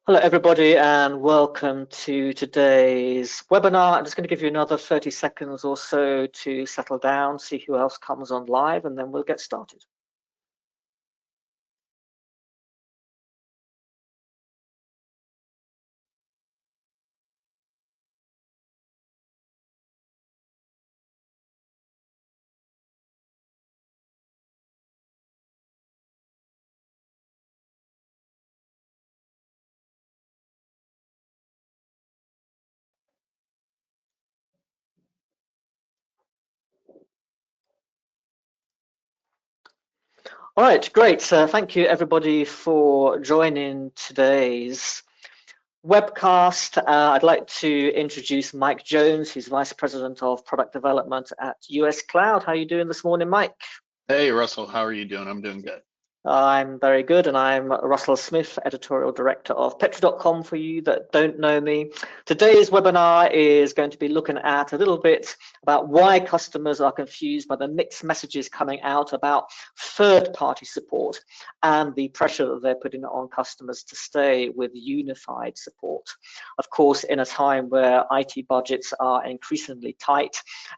Hello, everybody, and welcome to today's webinar. I'm just going to give you another 30 seconds or so to settle down, see who else comes on live, and then we'll get started. All right, great. So thank you, everybody, for joining today's webcast. I'd like to introduce Mike Jones, who's Vice President of Product Development at US Cloud. How are you doing this morning, Mike? Hey, Russell, how are you doing? I'm doing good. I'm very good, and I'm Russell Smith, Editorial Director of Petri.com for you that don't know me. Today's webinar is going to be looking at a little bit about why customers are confused by the mixed messages coming out about third-party support and the pressure that they're putting on customers to stay with unified support. Of course, in a time where IT budgets are increasingly tight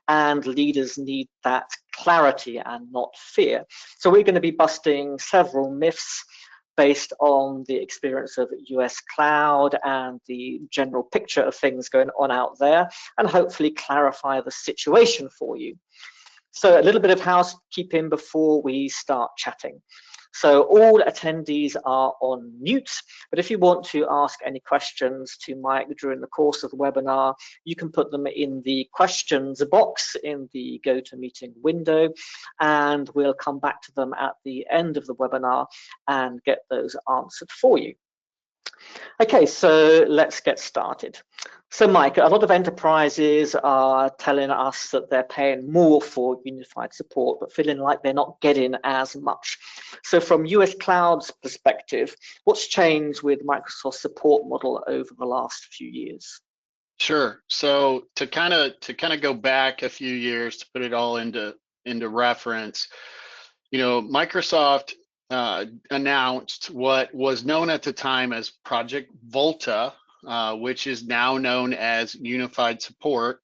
and leaders need that clarity and not fear. So we're going to be busting several myths based on the experience of US Cloud and the general picture of things going on out there, and hopefully clarify the situation for you. So a little bit of housekeeping before we start chatting. So all attendees are on mute, but if you want to ask any questions to Mike during the course of the webinar, you can put them in the questions box in the GoToMeeting window, and we'll come back to them at the end of the webinar and get those answered for you. Okay, so let's get started. So Mike, a lot of enterprises are telling us that they're paying more for unified support, but feeling like they're not getting as much. So from US Cloud's perspective, what's changed with Microsoft's support model over the last few years? Sure. So to kind of go back a few years to put it all into reference, Microsoft announced what was known at the time as Project Volta, which is now known as Unified Support,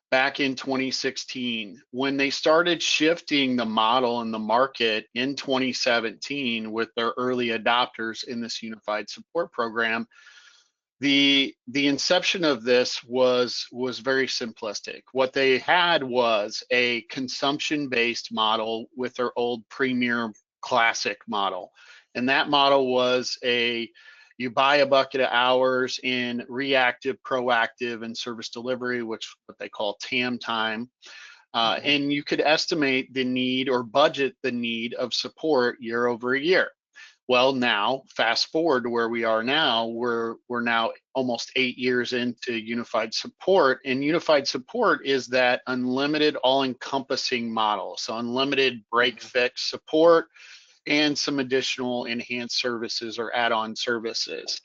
back in 2016. When they started shifting the model in the market in 2017 with their early adopters in this Unified Support program, the inception of this was very simplistic. What they had was a consumption-based model with their old Premier Classic model, and that model was you buy a bucket of hours in reactive, proactive, and service delivery, which what they call TAM time, and you could estimate the need or budget the need of support year over year. Well, now fast forward to where we are now, we're now almost 8 years into unified support, and unified support is that unlimited all-encompassing model. So unlimited break fix support and some additional enhanced services or add-on services.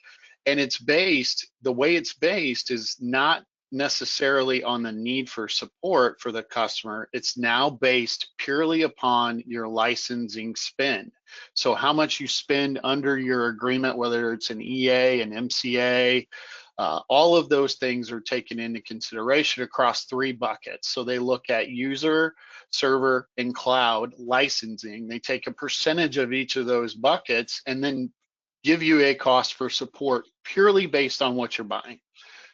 And the way it's based is not necessarily on the need for support for the customer. It's now based purely upon your licensing spend. So how much you spend under your agreement, whether it's an EA, an MCA, all of those things are taken into consideration across 3 buckets. So they look at user, server, and cloud licensing. They take a percentage of each of those buckets and then give you a cost for support purely based on what you're buying.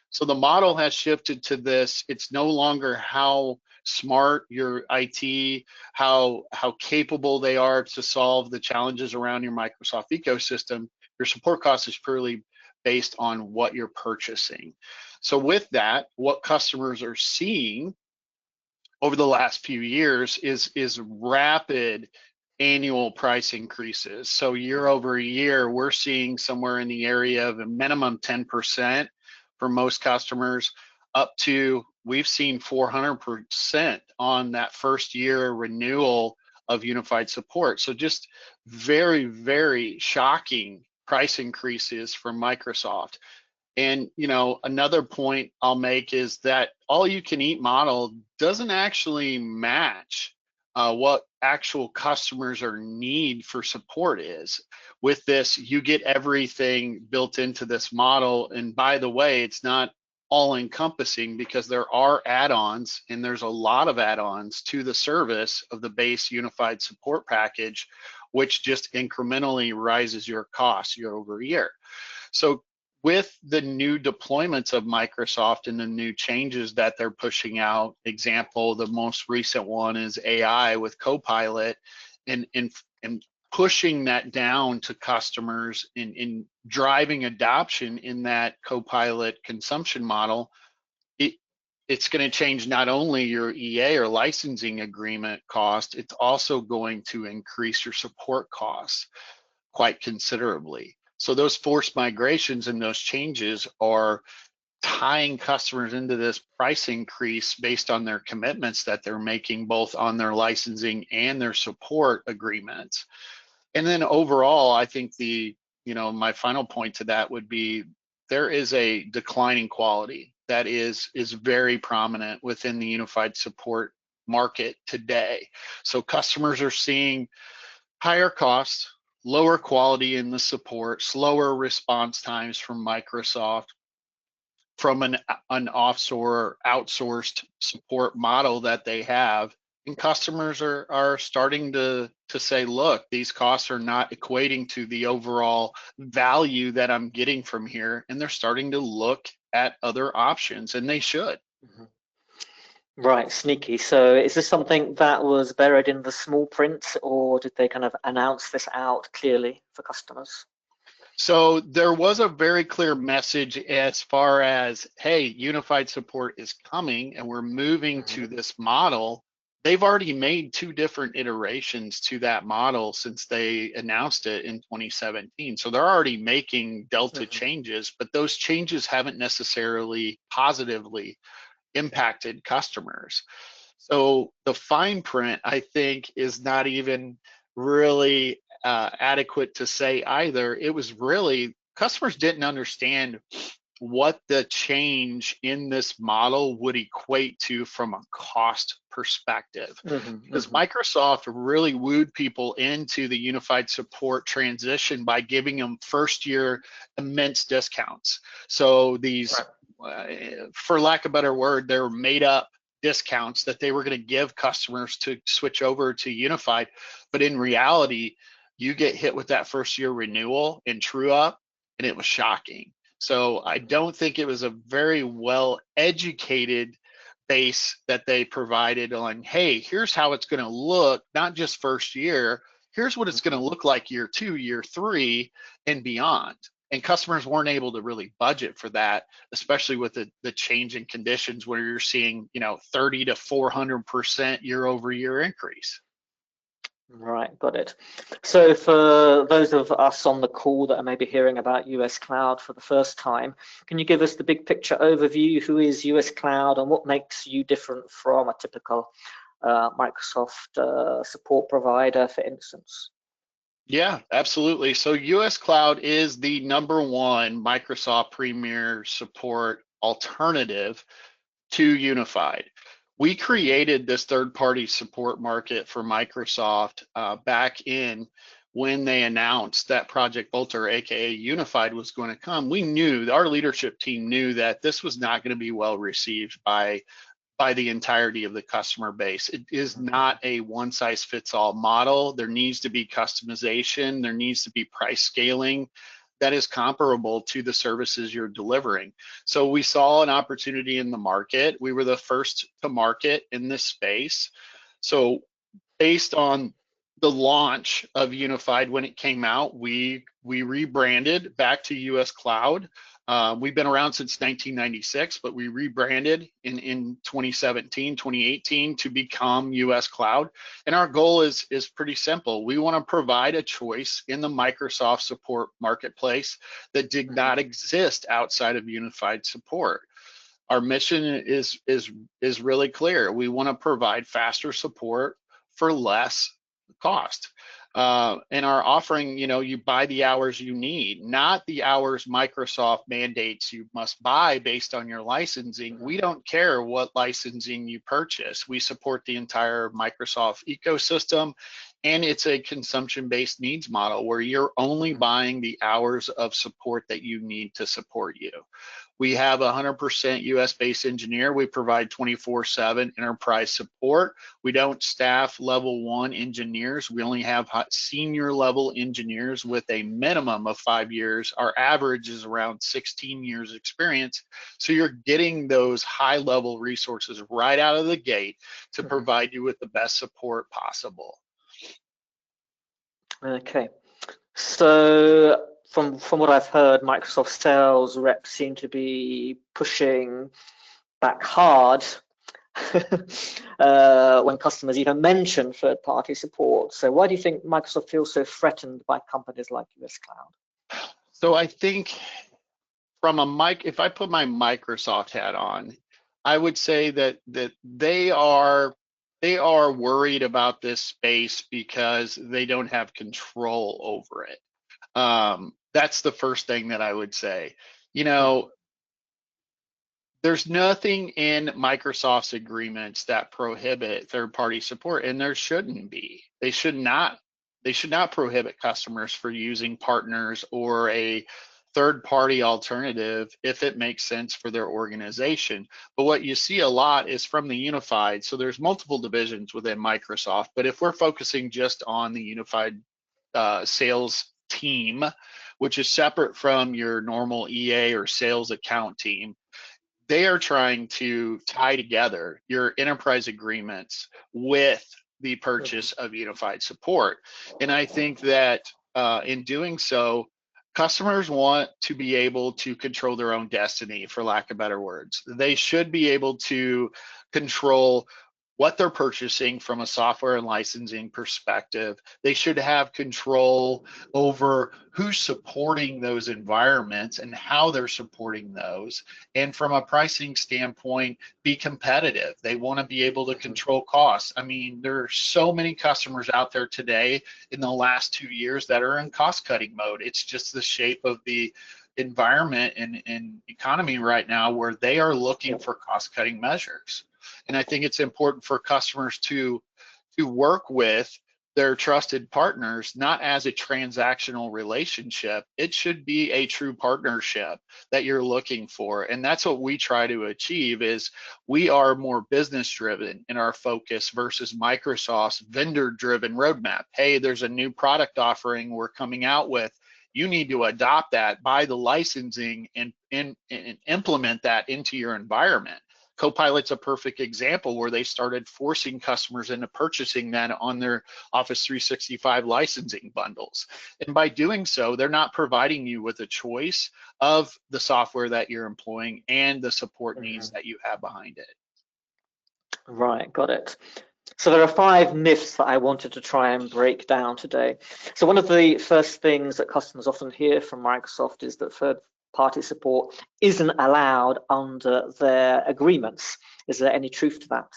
So the model has shifted to this. It's no longer how smart your IT, how capable they are to solve the challenges around your Microsoft ecosystem. Your support cost is purely based on what you're purchasing. So with that, what customers are seeing over the last few years is rapid annual price increases. So year over year, we're seeing somewhere in the area of a minimum 10% for most customers, up to we've seen 400% on that first year renewal of unified support. So just very, very shocking price increases from Microsoft. And another point I'll make is that all you can eat model doesn't actually match what actual customers or need for support is. With this, you get everything built into this model. And by the way, it's not all encompassing because there are add-ons, and there's a lot of add-ons to the service of the base unified support package, which just incrementally rises your costs year over year. So with the new deployments of Microsoft and the new changes that they're pushing out, example, the most recent one is AI with Copilot, and pushing that down to customers in driving adoption in that Copilot consumption model, it's going to change not only your EA or licensing agreement cost, it's also going to increase your support costs quite considerably. So those forced migrations and those changes are tying customers into this price increase based on their commitments that they're making, both on their licensing and their support agreements. And then overall, I think my final point to that would be there is a declining quality that is very prominent within the unified support market today. So customers are seeing higher costs, lower quality in the support, slower response times from Microsoft, from an offshore outsourced support model that they have. And customers are starting to say, look, these costs are not equating to the overall value that I'm getting from here. And they're starting to look at other options, and they should. Mm-hmm. Right, sneaky. So is this something that was buried in the small print, or did they kind of announce this out clearly for customers? So there was a very clear message as far as, hey, unified support is coming and we're moving to this model. They've already made 2 different iterations to that model since they announced it in 2017. So they're already making Delta changes, but those changes haven't necessarily positively impacted customers. So the fine print, I think, is not even really adequate to say either. It was really, customers didn't understand what the change in this model would equate to from a cost perspective. Because Microsoft really wooed people into the unified support transition by giving them first year immense discounts. So these, for lack of a better word, they're made up discounts that they were going to give customers to switch over to unified. But in reality, you get hit with that first year renewal and true up, and it was shocking. So I don't think it was a very well educated base that they provided on, hey, here's how it's going to look, not just first year, here's what it's going to look like year 2, year 3, and beyond. And customers weren't able to really budget for that, especially with the change in conditions where you're seeing, 30 to 400% year over year increase. Right, got it. So for those of us on the call that are maybe hearing about US Cloud for the first time, can you give us the big picture overview? Who is US Cloud and what makes you different from a typical Microsoft support provider, for instance? Yeah, absolutely. So US Cloud is the #1 Microsoft Premier support alternative to Unified. We created this third-party support market for Microsoft back in when they announced that Project Bolter, aka Unified, was going to come. We knew, our leadership team knew that this was not going to be well received by the entirety of the customer base. It is not a one-size-fits-all model. There needs to be customization. There needs to be price scaling that is comparable to the services you're delivering. So we saw an opportunity in the market. We were the first to market in this space. So based on the launch of Unified when it came out, we rebranded back to US Cloud. We've been around since 1996, but we rebranded in 2017, 2018 to become US Cloud. And our goal is pretty simple. We want to provide a choice in the Microsoft support marketplace that did not exist outside of unified support. Our mission is really clear. We want to provide faster support for less cost. In our offering, you buy the hours you need, not the hours Microsoft mandates you must buy based on your licensing. We don't care what licensing you purchase. We support the entire Microsoft ecosystem, and it's a consumption-based needs model where you're only buying the hours of support that you need to support you. We have a 100% US-based engineer. We provide 24/7 enterprise support. We don't staff level 1 engineers. We only have senior level engineers with a minimum of 5 years. Our average is around 16 years experience. So you're getting those high level resources right out of the gate to provide you with the best support possible. Okay. So from what I've heard, Microsoft sales reps seem to be pushing back hard when customers even mention third-party support. So why do you think Microsoft feels so threatened by companies like US Cloud? So I think if I put my Microsoft hat on, I would say that they are worried about this space because they don't have control over it. That's the first thing that I would say. There's nothing in Microsoft's agreements that prohibit third-party support, and there shouldn't be. They should not prohibit customers for using partners or a third-party alternative if it makes sense for their organization. But what you see a lot is from the unified. So there's multiple divisions within Microsoft, but if we're focusing just on the unified sales team, which is separate from your normal EA or sales account team, they are trying to tie together your enterprise agreements with the purchase of unified support. And I think that in doing so, customers want to be able to control their own destiny, for lack of better words. They should be able to control what they're purchasing from a software and licensing perspective. They should have control over who's supporting those environments and how they're supporting those. And from a pricing standpoint, be competitive. They want to be able to control costs. I mean, there are so many customers out there today in the last 2 years that are in cost-cutting mode. It's just the shape of the environment and economy right now where they are looking for cost-cutting measures. And I think it's important for customers to work with their trusted partners, not as a transactional relationship. It should be a true partnership that you're looking for. And that's what we try to achieve is we are more business driven in our focus versus Microsoft's vendor driven roadmap. Hey, there's a new product offering we're coming out with. You need to adopt that, buy the licensing and implement that into your environment. Copilot's a perfect example where they started forcing customers into purchasing that on their Office 365 licensing bundles. And by doing so, they're not providing you with a choice of the software that you're employing and the support needs that you have behind it. Right, got it. So there are 5 myths that I wanted to try and break down today. So one of the first things that customers often hear from Microsoft is that third-party support isn't allowed under their agreements. Is there any truth to that?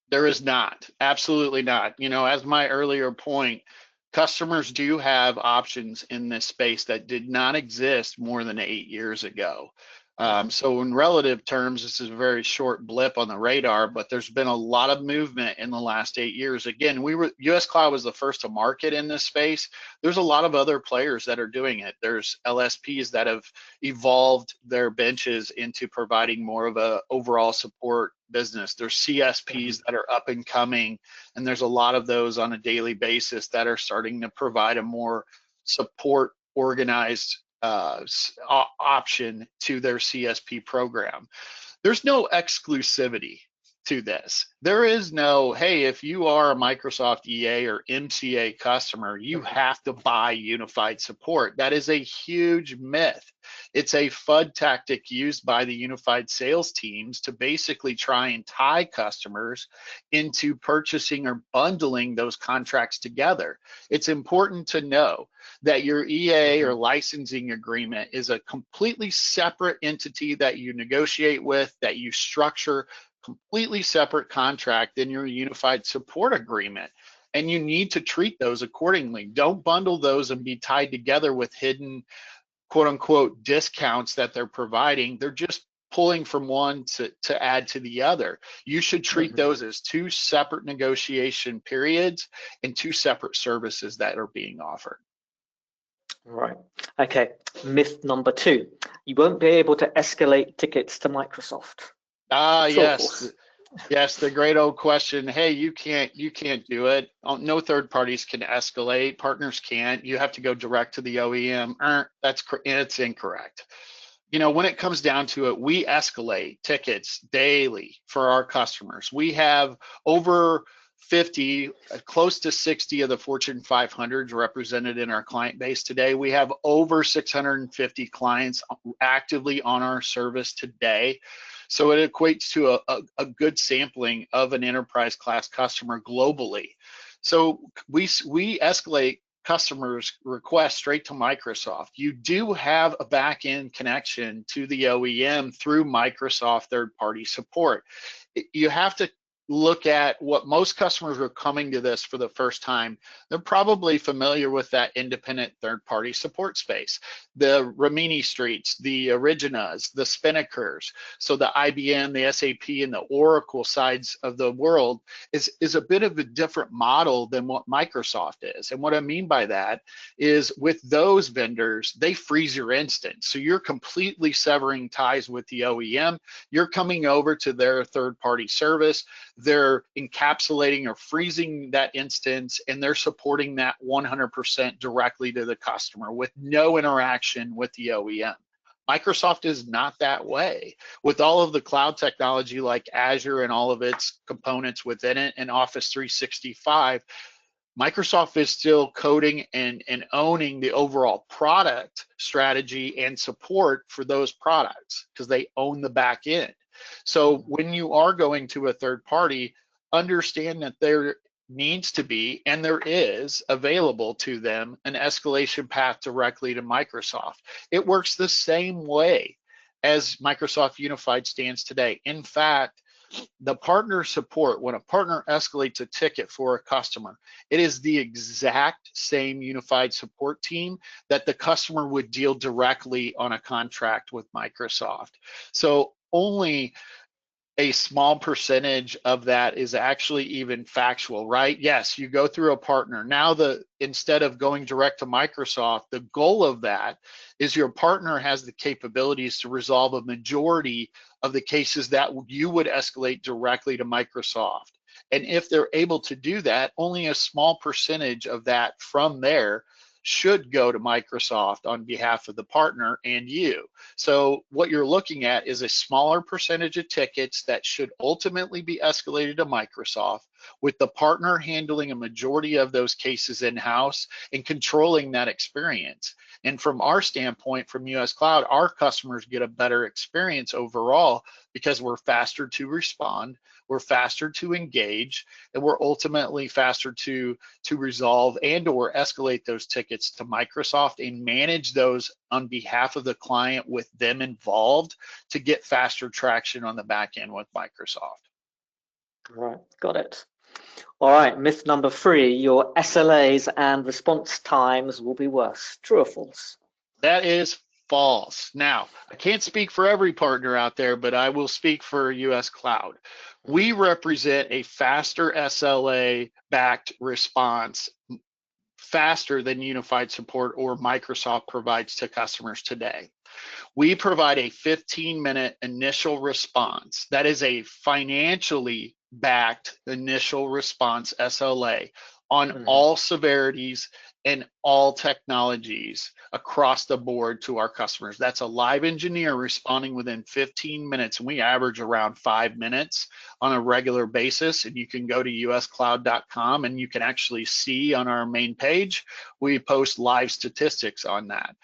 There is not, absolutely not. As my earlier point, customers do have options in this space that did not exist more than 8 years ago. So in relative terms, this is a very short blip on the radar, but there's been a lot of movement in the last 8 years. Again, US Cloud was the first to market in this space. There's a lot of other players that are doing it. There's LSPs that have evolved their benches into providing more of a overall support business. There's CSPs that are up and coming, and there's a lot of those on a daily basis that are starting to provide a more support organized option to their CSP program. There's no exclusivity to this. There is no, hey, if you are a Microsoft EA or MCA customer, you have to buy unified support. That is a huge myth. It's a FUD tactic used by the unified sales teams to basically try and tie customers into purchasing or bundling those contracts together. It's important to know that your EA or licensing agreement is a completely separate entity that you negotiate with, that you structure completely separate contract than your unified support agreement. and you need to treat those accordingly. Don't bundle those and be tied together with hidden quote unquote discounts that they're providing. They're just pulling from one to add to the other. You should treat those as two separate negotiation periods and two separate services that are being offered. Right. Okay. Myth number 2. You won't be able to escalate tickets to Microsoft. Yes. Yes, the great old question. Hey, you can't do it. No third parties can escalate. Partners can't. You have to go direct to the OEM. It's incorrect. You know, when it comes down to it, we escalate tickets daily for our customers. We have over 50, close to 60 of the Fortune 500s represented in our client base today. We have over 650 clients actively on our service today. So it equates to a good sampling of an enterprise class customer globally. So we escalate customers' requests straight to Microsoft. You do have a back-end connection to the OEM through Microsoft third-party support. You have to look at what most customers are coming to this for the first time. They're probably familiar with that independent third-party support space. The Rimini Streets, the Originas, the Spinnakers. So the IBM, the SAP, and the Oracle sides of the world is a bit of a different model than what Microsoft is. And what I mean by that is with those vendors, they freeze your instance. So you're completely severing ties with the OEM. You're coming over to their third-party service. They're encapsulating or freezing that instance, and they're supporting that 100% directly to the customer with no interaction with the OEM. Microsoft is not that way. With all of the cloud technology like Azure and all of its components within it and Office 365, Microsoft is still coding and owning the overall product strategy and support for those products because they own the back end. So when you are going to a third party, understand that there needs to be, and there is available to them, an escalation path directly to Microsoft. It works the same way as Microsoft Unified stands today. In fact, the partner support, when a partner escalates a ticket for a customer, it is the exact same unified support team that the customer would deal directly on a contract with Microsoft. So only a small percentage of that is actually even factual, right? Yes, you go through a partner. Now, instead of going direct to Microsoft, the goal of that is your partner has the capabilities to resolve a majority of the cases that you would escalate directly to Microsoft. And if they're able to do that, only a small percentage of that from there should go to Microsoft on behalf of the partner and you. So what you're looking at is a smaller percentage of tickets that should ultimately be escalated to Microsoft, with the partner handling a majority of those cases in-house and controlling that experience. And from our standpoint, from US Cloud, our customers get a better experience overall because we're faster to respond, we're faster to engage, and we're ultimately faster to resolve and or escalate those tickets to Microsoft and manage those on behalf of the client with them involved to get faster traction on the back end with Microsoft. Right, got it. All right, myth number 3, your SLAs and response times will be worse. True or false? That is false. Now, I can't speak for every partner out there, but I will speak for US Cloud. We represent a faster SLA-backed response, faster than unified support or Microsoft provides to customers today. We provide a 15-minute initial response. That is a financially backed initial response SLA on all severities and all technologies across the board to our customers. That's a live engineer responding within 15 minutes, and we average around 5 minutes on a regular basis. And you can go to uscloud.com and you can actually see on our main page, we post live statistics on that.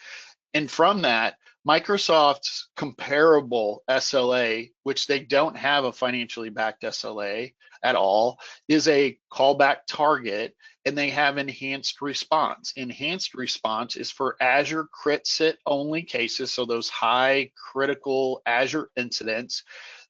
And from that, Microsoft's comparable SLA, which they don't have a financially backed SLA at all, is a callback target, and they have enhanced response. Enhanced response is for Azure crit sit only cases, so those high critical Azure incidents.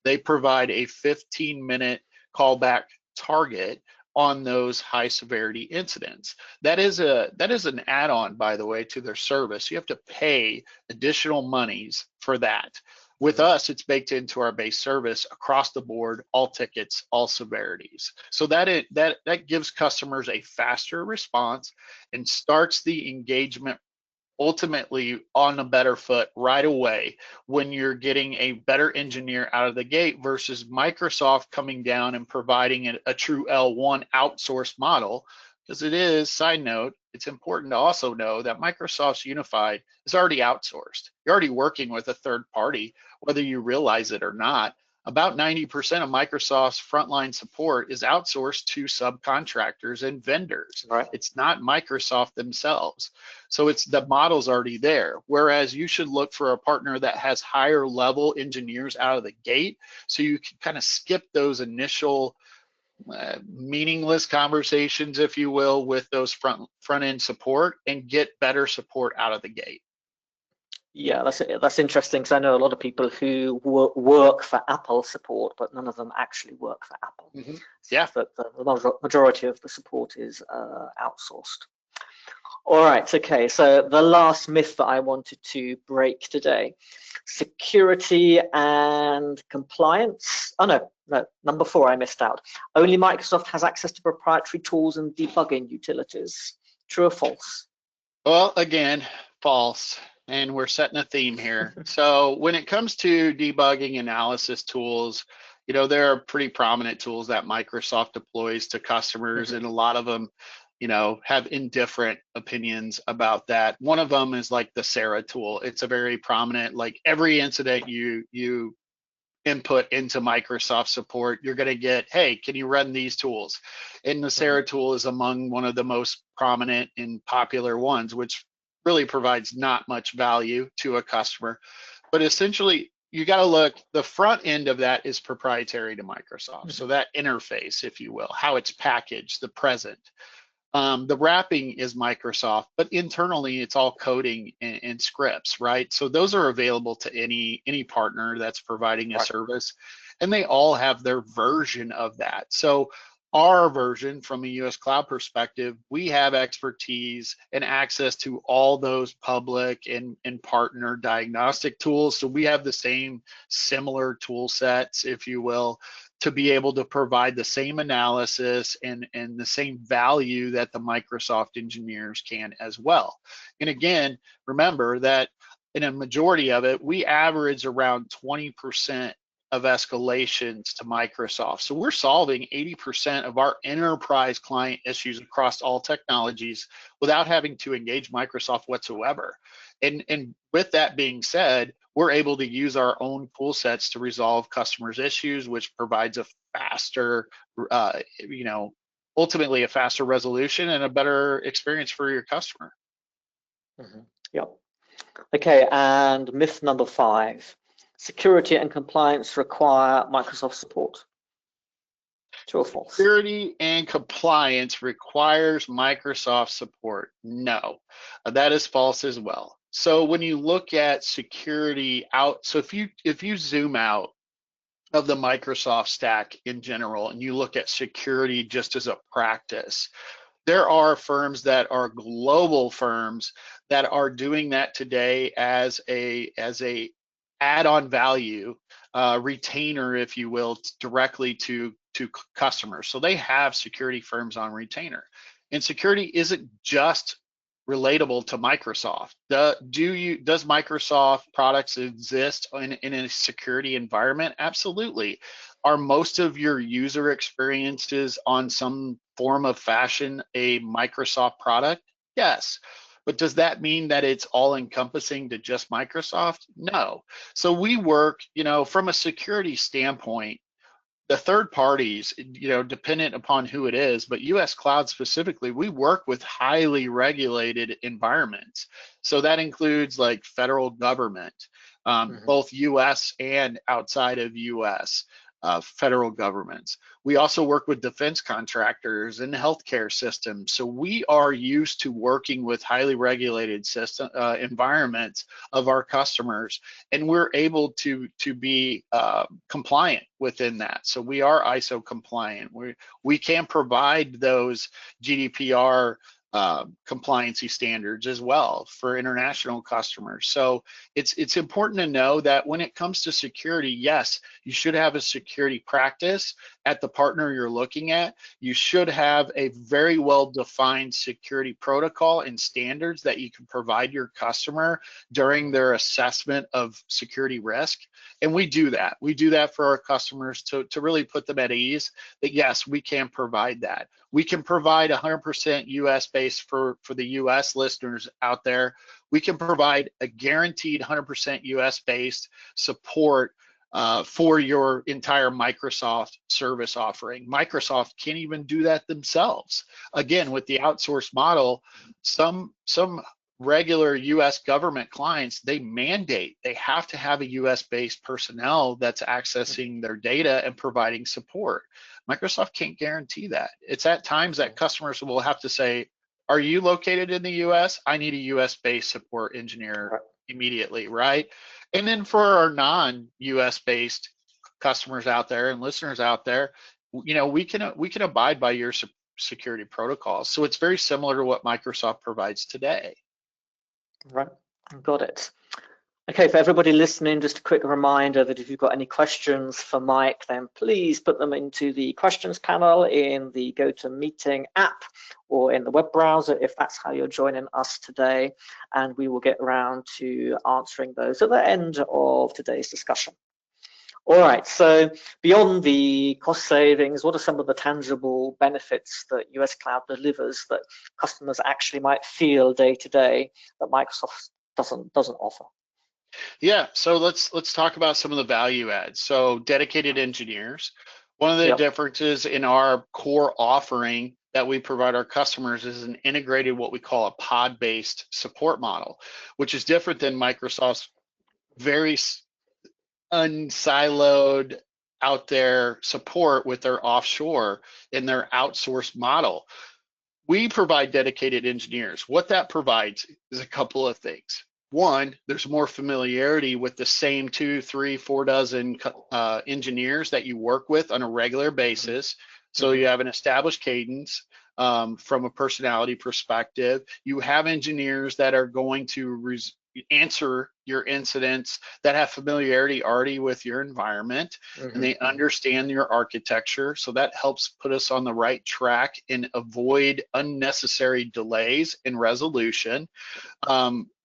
They provide a 15-minute callback target on those high severity incidents. That is an add-on, by the way, to their service. You have to pay additional monies for that. With us, it's baked into our base service across the board, all tickets, all severities. So that gives customers a faster response and starts the engagement ultimately on a better foot right away when you're getting a better engineer out of the gate versus Microsoft coming down and providing a true L1 outsourced model. Because it is, side note, it's important to also know that Microsoft's Unified is already outsourced. You're already working with a third party, whether you realize it or not. About 90% of Microsoft's frontline support is outsourced to subcontractors and vendors. Right. It's not Microsoft themselves. So it's the model's already there. Whereas you should look for a partner that has higher level engineers out of the gate, so you can kind of skip those initial meaningless conversations, if you will, with those front end support and get better support out of the gate. Yeah, that's interesting, because I know a lot of people who work for Apple support, but none of them actually work for Apple. Mm-hmm. Yeah, so the majority of the support is outsourced. All right, okay, so the last myth that I wanted to break today: security and compliance. Oh no, number 4 I missed out. Only Microsoft has access to proprietary tools and debugging utilities. True or false? Well, again, false. And we're setting a theme here. So when it comes to debugging analysis tools, you know, there are pretty prominent tools that Microsoft deploys to customers, and a lot of them, you know, have indifferent opinions about that. One of them is like the Sarah tool. It's a very prominent, like every incident you input into Microsoft support, you're going to get, hey, can you run these tools? And the Sarah tool is among one of the most prominent and popular ones, which really provides not much value to a customer. But essentially, you got to look, the front end of that is proprietary to Microsoft. So that interface, if you will, how it's packaged, the present. The wrapping is Microsoft, but internally it's all coding and scripts, right? So those are available to any partner that's providing a service, and they all have their version of that. So our version, from a US cloud perspective, we have expertise and access to all those public and partner diagnostic tools. So we have the same similar tool sets, if you will, to be able to provide the same analysis and the same value that the Microsoft engineers can as well. And again, remember that in a majority of it, we average around 20% of escalations to Microsoft. So we're solving 80% of our enterprise client issues across all technologies without having to engage Microsoft whatsoever. And with that being said, we're able to use our own tool sets to resolve customers' issues, which provides a faster, you know, ultimately a faster resolution and a better experience for your customer. Yep. Okay, and myth number 5: security and compliance require Microsoft support. True or false? Security and compliance requires Microsoft support. No, that is false as well. So when you look at security out, so if you zoom out of the Microsoft stack in general and you look at security just as a practice, there are firms that are global firms that are doing that today as a add-on value retainer, if you will, directly to customers. So they have security firms on retainer, and security isn't just relatable to Microsoft. Does Microsoft products exist in a security environment? Absolutely. Are most of your user experiences on some form of fashion a Microsoft product? Yes. But does that mean that it's all encompassing to just Microsoft? No. So we work, you know, from a security standpoint, the third parties, you know, dependent upon who it is, but US Cloud specifically, we work with highly regulated environments. So that includes like federal government, both US and outside of US. federal governments. We also work with defense contractors and healthcare systems. So we are used to working with highly regulated system environments of our customers, and we're able to be compliant within that. So we are ISO compliant. We can provide those GDPR compliancy standards as well for international customers. So it's important to know that when it comes to security, yes, you should have a security practice at the partner you're looking at. You should have a very well-defined security protocol and standards that you can provide your customer during their assessment of security risk. And we do that. We do that for our customers to really put them at ease that yes, we can provide that. We can provide 100% US based for the US listeners out there. We can provide a guaranteed 100% US based support for your entire Microsoft service offering. Microsoft can't even do that themselves. Again, with the outsourced model, some regular US government clients, they mandate, they have to have a US based personnel that's accessing their data and providing support. Microsoft can't guarantee that. It's at times that customers will have to say, are you located in the US? I need a US based support engineer immediately, right? And then for our non-US based customers out there and listeners out there, you know, we can abide by your security protocols. So it's very similar to what Microsoft provides today. Right, got it. Okay, for everybody listening, just a quick reminder that if you've got any questions for Mike, then please put them into the questions panel in the GoToMeeting app or in the web browser if that's how you're joining us today, and we will get around to answering those at the end of today's discussion. All right, so beyond the cost savings, what are some of the tangible benefits that US Cloud delivers that customers actually might feel day to day that Microsoft doesn't offer? Yeah, so let's talk about some of the value adds. So dedicated engineers. One of the differences in our core offering that we provide our customers is an integrated, what we call a pod-based support model, which is different than Microsoft's very unsiloed out there support with their offshore in their outsourced model. We provide dedicated engineers. What that provides is a couple of things. One, there's more familiarity with the same 2, 3, 4 dozen engineers that you work with on a regular basis. So you have an established cadence from a personality perspective. You have engineers that are going to answer your incidents that have familiarity already with your environment, and they understand your architecture. So that helps put us on the right track and avoid unnecessary delays in resolution.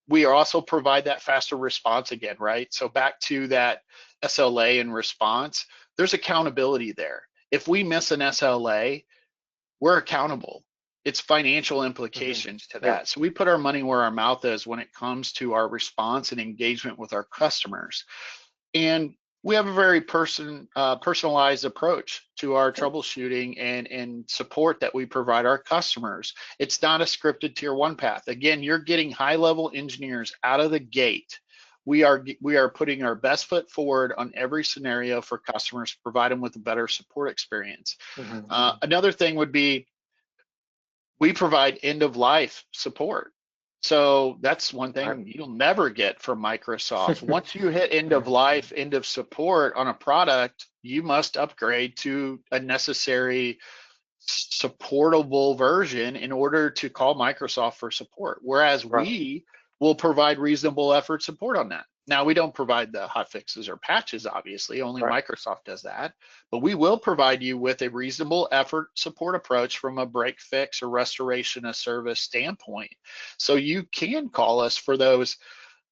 We also provide that faster response again, right? So back to that SLA and response, there's accountability there. If we miss an SLA, we're accountable. It's financial implications to that. So we put our money where our mouth is when it comes to our response and engagement with our customers. And we have a very personalized approach to our troubleshooting and support that we provide our customers. It's not a scripted tier 1 path. Again, you're getting high-level engineers out of the gate. We are putting our best foot forward on every scenario for customers to provide them with a better support experience. Another thing would be we provide end-of-life support. So that's one thing you'll never get from Microsoft. Once you hit end of life, end of support on a product, you must upgrade to a necessary supportable version in order to call Microsoft for support. Whereas we will provide reasonable effort support on that. Now, we don't provide the hot fixes or patches, obviously, only Microsoft does that, but we will provide you with a reasonable effort support approach from a break fix or restoration of service standpoint. So you can call us for those,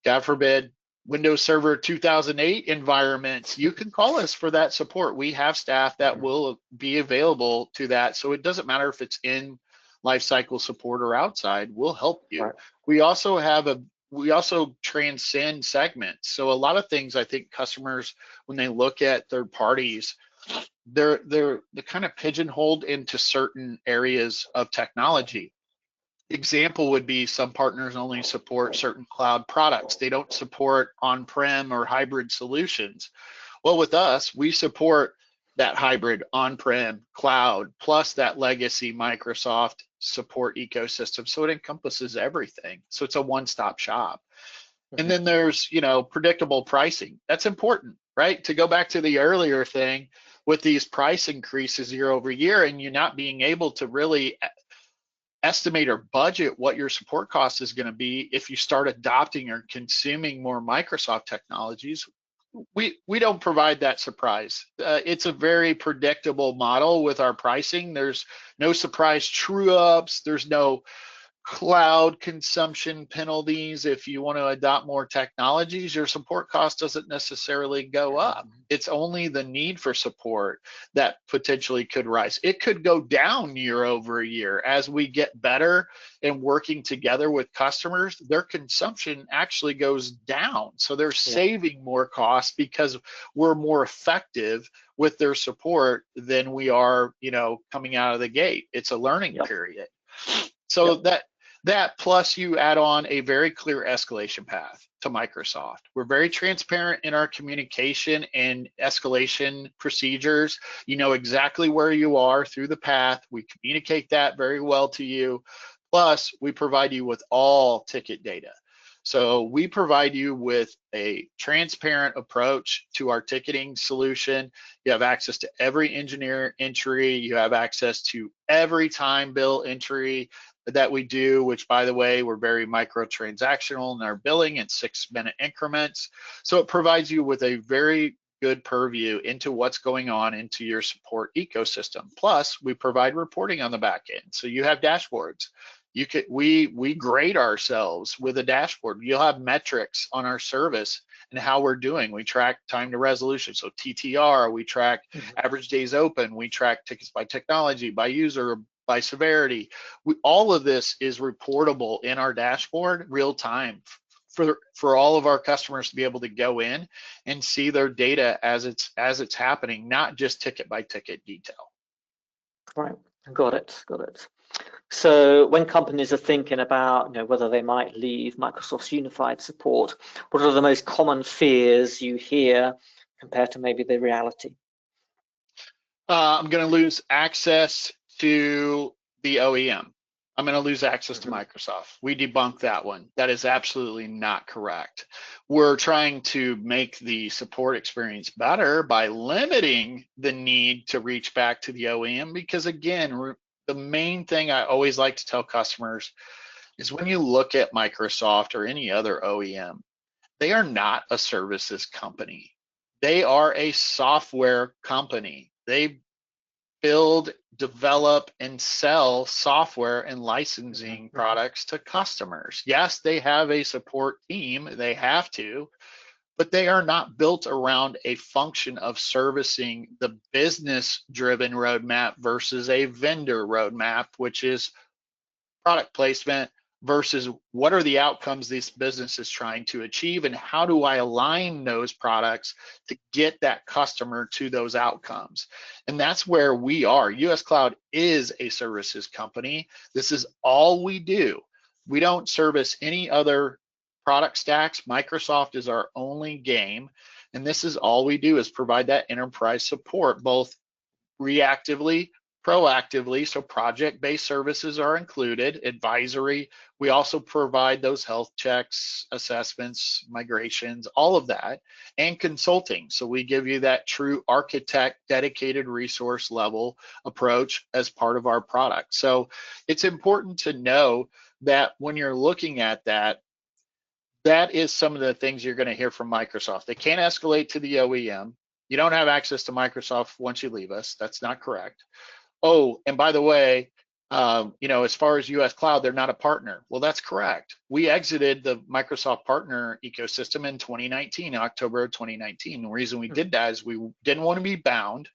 God forbid, Windows Server 2008 environments. You can call us for that support. We have staff that will be available to that. So it doesn't matter if it's in lifecycle support or outside, we'll help you. We also transcend segments. So a lot of things I think customers, when they look at third parties, they're kind of pigeonholed into certain areas of technology. Example would be some partners only support certain cloud products. They don't support on-prem or hybrid solutions. Well, with us, we support that hybrid on-prem cloud plus that legacy Microsoft support ecosystem. So it encompasses everything. So it's a one-stop shop. And then there's, predictable pricing. That's important, right? To go back to the earlier thing with these price increases year over year and you not being able to really estimate or budget what your support cost is going to be if you start adopting or consuming more Microsoft technologies, we don't provide that surprise. It's a very predictable model with our pricing. There's no surprise true ups. There's no cloud consumption penalties. If you want to adopt more technologies, your support cost doesn't necessarily go up. It's only the need for support that potentially could rise. It could go down year over year as we get better and working together with customers. Their consumption actually goes down. So they're saving more costs because we're more effective with their support than we are, coming out of the gate. It's a learning period. So that plus you add on a very clear escalation path to Microsoft. We're very transparent in our communication and escalation procedures. You know exactly where you are through the path. We communicate that very well to you. Plus, we provide you with all ticket data. So we provide you with a transparent approach to our ticketing solution. You have access to every engineer entry. You have access to every time bill entry that we do, which by the way, we're very micro-transactional in our billing in 6-minute increments. So it provides you with a very good purview into what's going on into your support ecosystem. Plus, we provide reporting on the back end. So you have dashboards. We grade ourselves with a dashboard. You'll have metrics on our service and how we're doing. We track time to resolution, so TTR, we track average days open, we track tickets by technology, by user, by severity. All of this is reportable in our dashboard real time for all of our customers to be able to go in and see their data as it's happening, not just ticket by ticket detail. Right, got it. So when companies are thinking about whether they might leave Microsoft's unified support, what are the most common fears you hear compared to maybe the reality? I'm going to lose access to the OEM. I'm going to lose access to Microsoft. We debunk that one. That is absolutely not correct. We're trying to make the support experience better by limiting the need to reach back to the OEM, because again, the main thing I always like to tell customers is when you look at Microsoft or any other OEM, they are not a services company. They are a software company. They build, develop, and sell software and licensing products to customers. Yes, they have a support team, they have to, but they are not built around a function of servicing the business-driven roadmap versus a vendor roadmap, which is product placement versus what are the outcomes this business is trying to achieve and how do I align those products to get that customer to those outcomes. And that's where we are. US Cloud is a services company. This is all we do. We don't service any other product stacks. Microsoft is our only game. And this is all we do is provide that enterprise support, both reactively, proactively, so project-based services are included, advisory. We also provide those health checks, assessments, migrations, all of that, and consulting. So we give you that true architect dedicated resource level approach as part of our product. So it's important to know that when you're looking at that, that is some of the things you're going to hear from Microsoft. They can't escalate to the OEM. You don't have access to Microsoft once you leave us. That's not correct. Oh, and by the way, as far as US Cloud, they're not a partner. Well, that's correct. We exited the Microsoft partner ecosystem in 2019, October of 2019. The reason we did that is we didn't want to be bound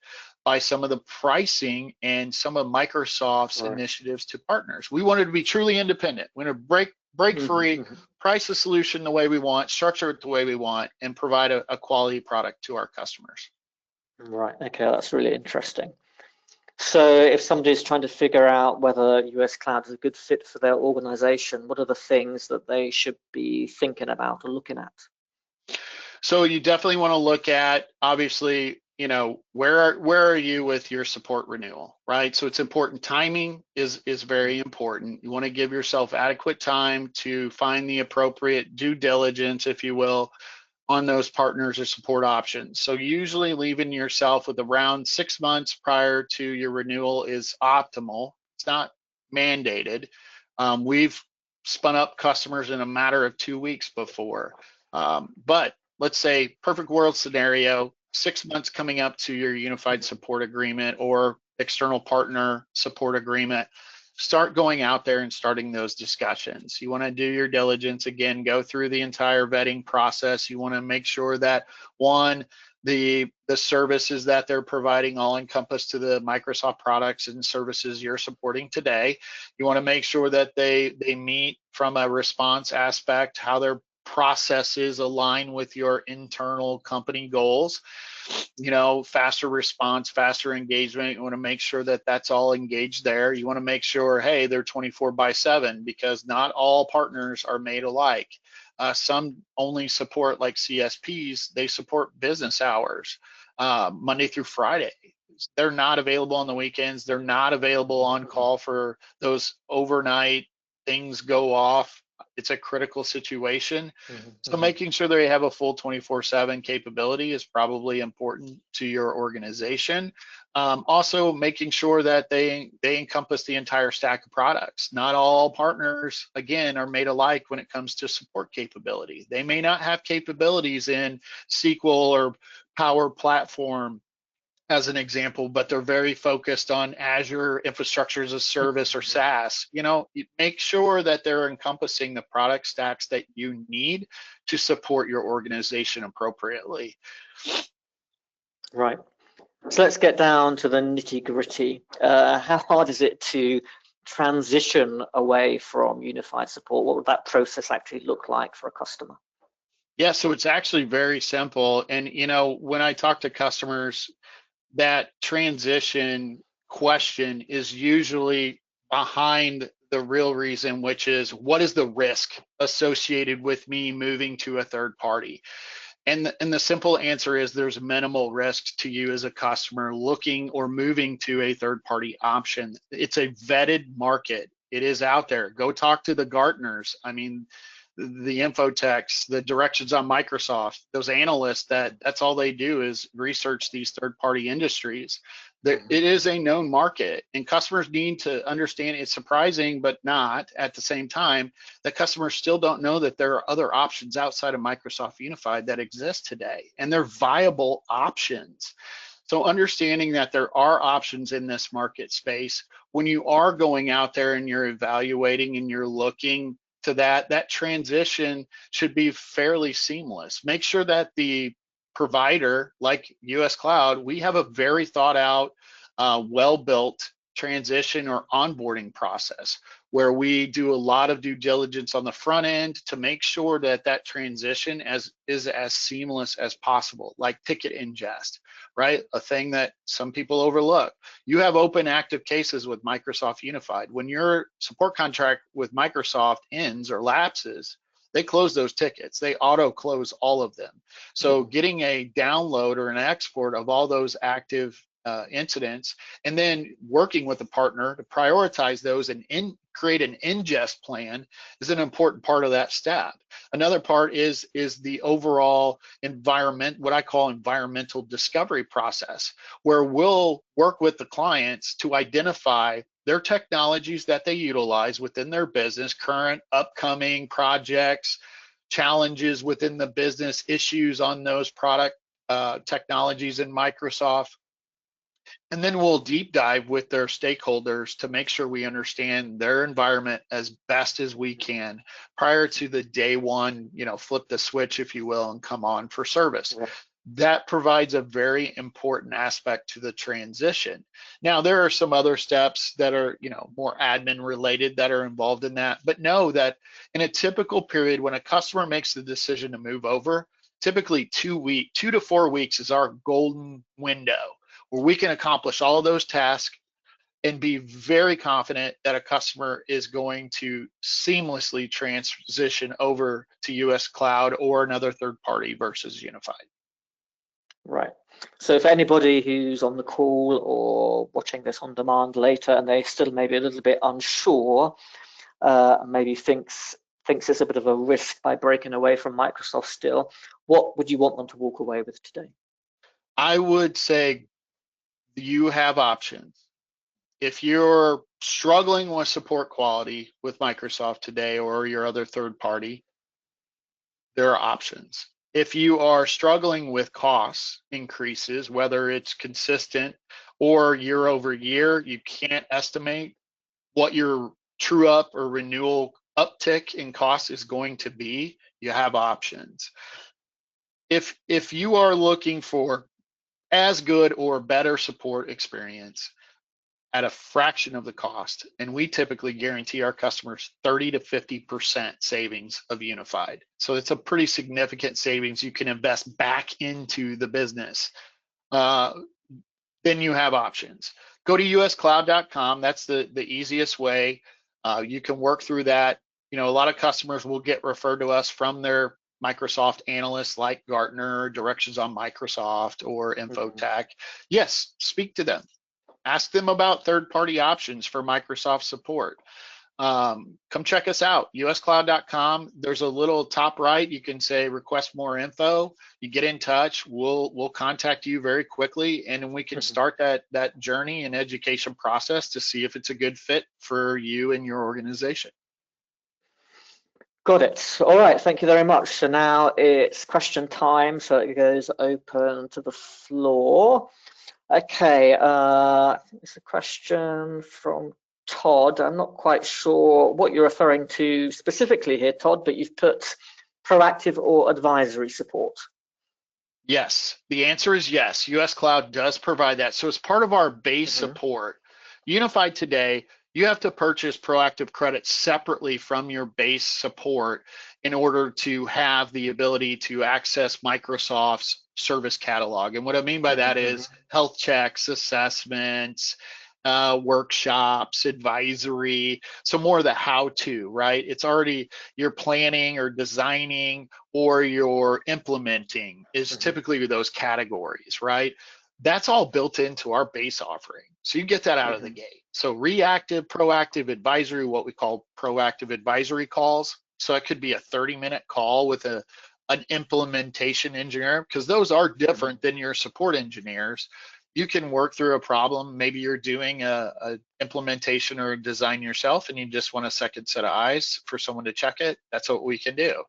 by some of the pricing and some of Microsoft's initiatives to partners. We wanted to be truly independent. We want to break free, price the solution the way we want, structure it the way we want, and provide a quality product to our customers. Right, okay, that's really interesting. So if somebody is trying to figure out whether US Cloud is a good fit for their organization, what are the things that they should be thinking about or looking at? So you definitely want to look at, obviously, where are you with your support renewal, right? So it's important. Timing is very important. You want to give yourself adequate time to find the appropriate due diligence, if you will, on those partners or support options. So usually leaving yourself with around 6 months prior to your renewal is optimal. It's not mandated. We've spun up customers in a matter of 2 weeks before. But let's say perfect world scenario, 6 months coming up to your unified support agreement or external partner support agreement. Start going out there and starting those discussions. You want to do your diligence, again, go through the entire vetting process. You want to make sure that, one, the services that they're providing all encompass to the Microsoft products and services you're supporting today. You want to make sure that they meet from a response aspect, how their processes align with your internal company goals. Faster response, faster engagement. You want to make sure that that's all engaged there. You want to make sure, hey, they're 24/7, because not all partners are made alike. Some only support, like CSPs, they support business hours, Monday through Friday. They're not available on the weekends. They're not available on call for those overnight things go off. It's a critical situation. So making sure they have a full 24/7 capability is probably important to your organization. Also making sure that they encompass the entire stack of products. Not all partners, again, are made alike when it comes to support capability. They may not have capabilities in SQL or Power Platform, as an example, but they're very focused on Azure infrastructure as a service or SaaS. Make sure that they're encompassing the product stacks that you need to support your organization appropriately. Right. So let's get down to the nitty-gritty. How hard is it to transition away from unified support? What would that process actually look like for a customer? Yeah, so it's actually very simple. And when I talk to customers, that transition question is usually behind the real reason, which is, what is the risk associated with me moving to a third party? And the simple answer is there's minimal risk to you as a customer looking or moving to a third party option. It's a vetted market. It is out there. Go talk to the Gartners. I mean, the Infotechs, the directions on Microsoft, those analysts, that's all they do is research these third-party industries. It is a known market, and customers need to understand. It's surprising, but not at the same time, that customers still don't know that there are other options outside of Microsoft Unified that exist today, and they're viable options. So understanding that there are options in this market space, when you are going out there and you're evaluating and you're looking to that transition should be fairly seamless. Make sure that the provider, like US Cloud, we have a very thought out, well-built transition or onboarding process where we do a lot of due diligence on the front end to make sure that transition is as seamless as possible, like ticket ingest, right? A thing that some people overlook. You have open active cases with Microsoft Unified. When your support contract with Microsoft ends or lapses, they close those tickets. They auto close all of them. So getting a download or an export of all those active incidents, and then working with a partner to prioritize those and create an ingest plan is an important part of that step. Another part is the overall environment, what I call environmental discovery process, where we'll work with the clients to identify their technologies that they utilize within their business, current, upcoming projects, challenges within the business, issues on those product technologies in Microsoft. And then we'll deep dive with their stakeholders to make sure we understand their environment as best as we can prior to the day one, flip the switch, if you will, and come on for service. Right. That provides a very important aspect to the transition. Now, there are some other steps that are, more admin related that are involved in that, but know that in a typical period when a customer makes the decision to move over, typically 2 to 4 weeks is our golden window where we can accomplish all of those tasks and be very confident that a customer is going to seamlessly transition over to US Cloud or another third party versus Unified. Right. So for anybody who's on the call or watching this on demand later and they still maybe a little bit unsure, maybe thinks it's a bit of a risk by breaking away from Microsoft still, what would you want them to walk away with today? I would say you have options. If you're struggling with support quality with Microsoft today or your other third party, there are options. If you are struggling with cost increases, whether it's consistent or year over year, you can't estimate what your true up or renewal uptick in cost is going to be, you have options. If you are looking for as good or better support experience at a fraction of the cost, and we typically guarantee our customers 30 to 50% savings of unified. So it's a pretty significant savings you can invest back into the business. Then you have options. Go to uscloud.com. That's the easiest way. You can work through that. You know, a lot of customers will get referred to us from their Microsoft analysts like Gartner, Directions on Microsoft, or Infotech. Yes, speak to them. Ask them about third-party options for Microsoft support. Come check us out, uscloud.com. There's a little top right, you can say request more info. You get in touch, we'll contact you very quickly, and then we can start that journey and education process to see if it's a good fit for you and your organization. Got it. All right, thank you very much. So now it's question time, so it goes open to the floor. Okay, I think it's a question from Todd. I'm not quite sure what you're referring to specifically here, Todd, but you've put proactive or advisory support. Yes, the answer is yes. US Cloud does provide that. So as part of our base support, Unified today, you have to purchase proactive credits separately from your base support in order to have the ability to access Microsoft's service catalog. And what I mean by that is health checks, assessments, workshops, advisory, so more of the how-to, right? It's already you're planning or designing or you're implementing is typically those categories, right? That's all built into our base offering. So you get that out of the gate. So reactive, proactive advisory, what we call proactive advisory calls. So it could be a 30-minute call with an implementation engineer, because those are different than your support engineers. You can work through a problem. Maybe you're doing a implementation or a design yourself and you just want a second set of eyes for someone to check it. That's what we can do.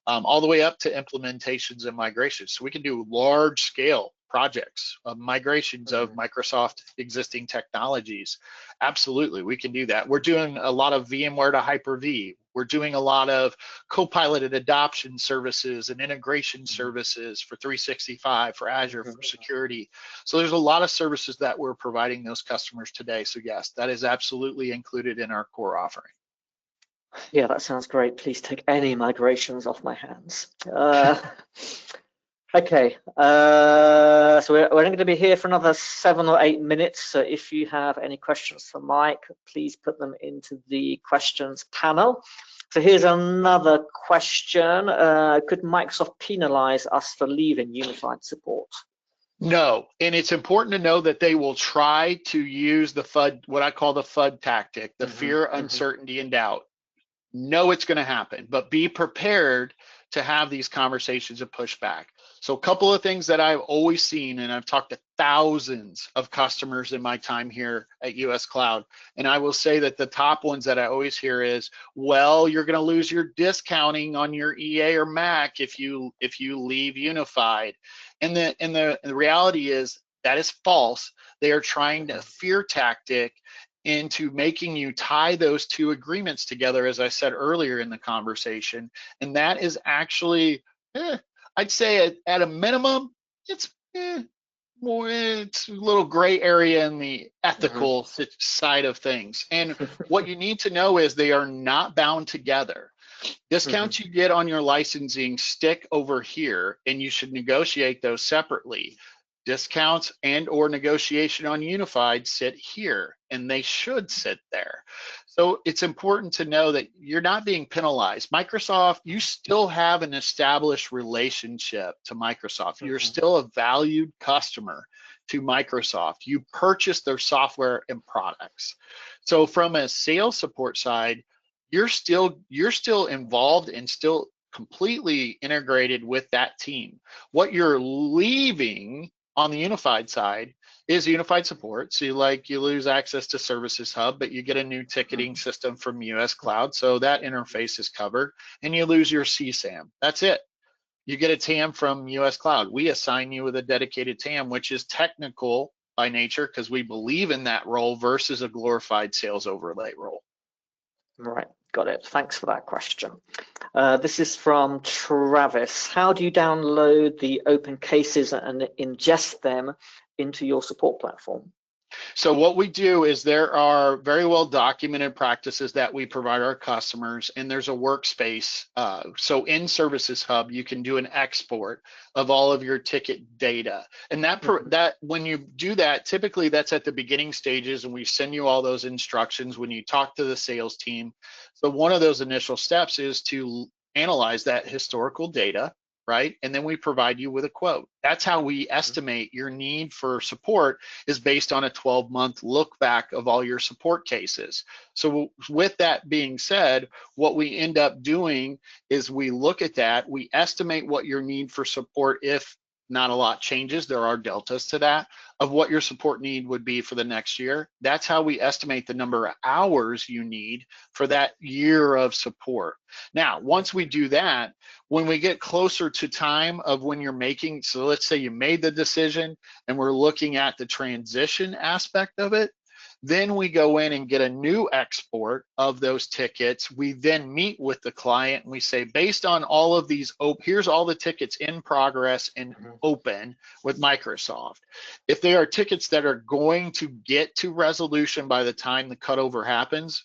All the way up to implementations and migrations. So we can do large scale projects of migrations of Microsoft existing technologies. Absolutely, we can do that. We're doing a lot of VMware to Hyper-V. We're doing a lot of co-piloted adoption services and integration services for 365, for Azure, for security. So there's a lot of services that we're providing those customers today. So yes, that is absolutely included in our core offering. Yeah, that sounds great. Please take any migrations off my hands. Okay, so we're only going to be here for another 7 or 8 minutes. So if you have any questions for Mike, please put them into the questions panel. So here's another question. Could Microsoft penalize us for leaving unified support? No, and it's important to know that they will try to use the FUD, what I call the FUD tactic, the fear, uncertainty, and doubt. Know it's going to happen, but be prepared to have these conversations and push back. So a couple of things that I've always seen, and I've talked to thousands of customers in my time here at US Cloud, and I will say that the top ones that I always hear is, well, you're going to lose your discounting on your EA or Mac if you leave unified. And the reality is that is false. They are trying to fear tactic into making you tie those two agreements together, as I said earlier in the conversation. And that is actually, I'd say at a minimum, it's more, it's a little gray area in the ethical side of things. And what you need to know is they are not bound together. Discounts you get on your licensing stick over here, and you should negotiate those separately. Discounts and or negotiation on unified sit here. and they should sit there. So it's important to know that you're not being penalized. Microsoft, you still have an established relationship to Microsoft. You're still a valued customer to Microsoft. You purchase their software and products. So from a sales support side, you're still involved and still completely integrated with that team. What you're leaving on the unified side is unified support. So you lose access to Services Hub, but you get a new ticketing system from US Cloud. So that interface is covered, and you lose your CSAM. That's it. You get a TAM from US Cloud. We assign you with a dedicated TAM, which is technical by nature because we believe in that role versus a glorified sales overlay role. Right, got it. Thanks for that question. This is from Travis. How do you download the open cases and ingest them into your support platform? So what we do is there are very well documented practices that we provide our customers, and there's a workspace. So in Services Hub, you can do an export of all of your ticket data. And that when you do that, typically that's at the beginning stages, and we send you all those instructions when you talk to the sales team. So one of those initial steps is to analyze that historical data, right? And then we provide you with a quote. That's how we estimate your need for support, is based on a 12-month look back of all your support cases. So with that being said, what we end up doing is we look at that, we estimate what your need for support, if not a lot changes, there are deltas to that, of what your support need would be for the next year. That's how we estimate the number of hours you need for that year of support. Now, once we do that, when we get closer to time of when you're making, so let's say you made the decision and we're looking at the transition aspect of it, then we go in and get a new export of those tickets. We then meet with the client and we say, based on all of these, here's all the tickets in progress and open with Microsoft. If they are tickets that are going to get to resolution by the time the cutover happens,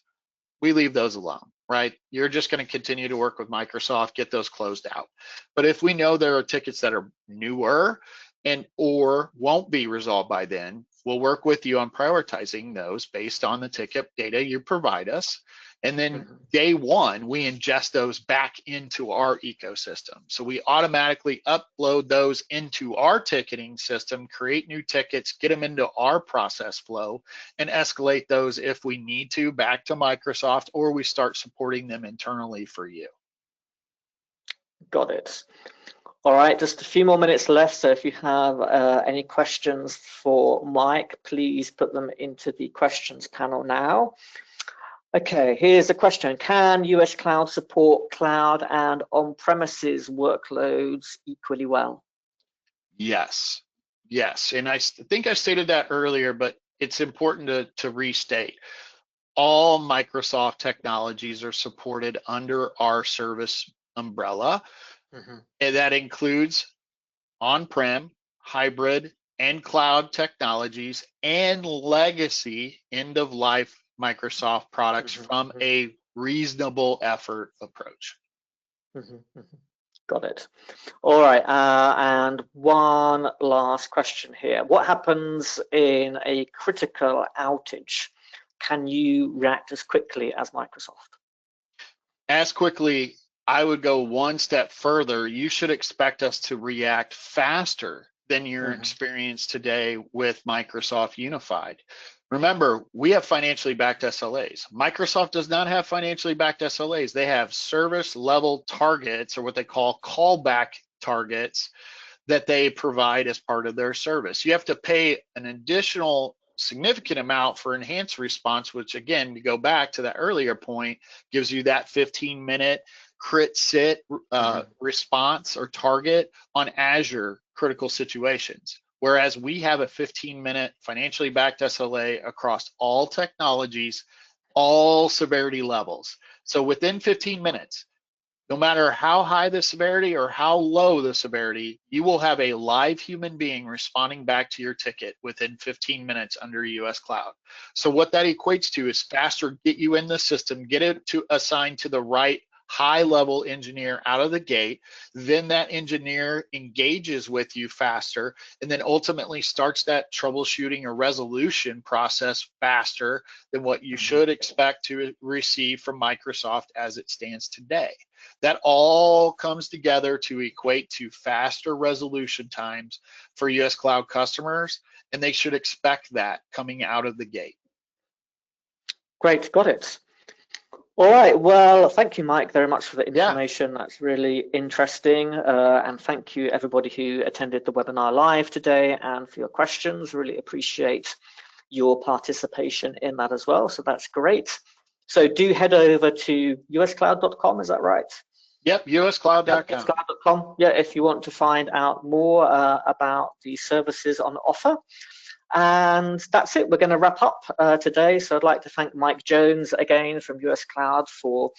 we leave those alone, right? You're just going to continue to work with Microsoft, get those closed out. But if we know there are tickets that are newer and or won't be resolved by then, we'll work with you on prioritizing those based on the ticket data you provide us. And then day one, we ingest those back into our ecosystem. So we automatically upload those into our ticketing system, create new tickets, get them into our process flow, and escalate those if we need to back to Microsoft, or we start supporting them internally for you. Got it. All right, just a few more minutes left. So if you have any questions for Mike, please put them into the questions panel now. Okay, here's a question. Can US Cloud support cloud and on-premises workloads equally well? Yes, yes. And I think I stated that earlier, but it's important to restate. All Microsoft technologies are supported under our service umbrella. And that includes on-prem, hybrid, and cloud technologies, and legacy end-of-life Microsoft products from a reasonable effort approach. Got it. All right, and one last question here. What happens in a critical outage? Can you react as quickly as Microsoft? As quickly, I would go one step further. You should expect us to react faster than your experience today with Microsoft Unified. Remember, we have financially backed SLAs. Microsoft does not have financially backed SLAs. They have service level targets, or what they call callback targets, that they provide as part of their service. You have to pay an additional significant amount for enhanced response, which again, to go back to that earlier point, gives you that 15-minute crit sit response or target on Azure critical situations. Whereas we have a 15-minute financially backed SLA across all technologies, all severity levels. So within 15 minutes, no matter how high the severity or how low the severity, you will have a live human being responding back to your ticket within 15 minutes under US Cloud. So what that equates to is faster, get you in the system, get it to assigned to the right high-level engineer out of the gate. Then that engineer engages with you faster, and then ultimately starts that troubleshooting or resolution process faster than what you should expect to receive from Microsoft as it stands today. That all comes together to equate to faster resolution times for US Cloud customers, and they should expect that coming out of the gate. Great, got it. All right, well, thank you, Mike, very much for the information. Yeah. That's really interesting. And thank you, everybody who attended the webinar live today and for your questions. Really appreciate your participation in that as well. So that's great. So do head over to uscloud.com, is that right? Yep, uscloud.com. uscloud.com, yeah, if you want to find out more about the services on offer. And that's it. We're going to wrap up today. So I'd like to thank Mike Jones again from US Cloud for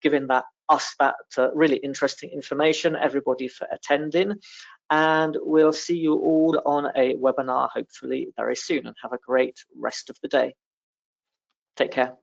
giving us that really interesting information, everybody for attending. And we'll see you all on a webinar hopefully very soon, and have a great rest of the day. Take care.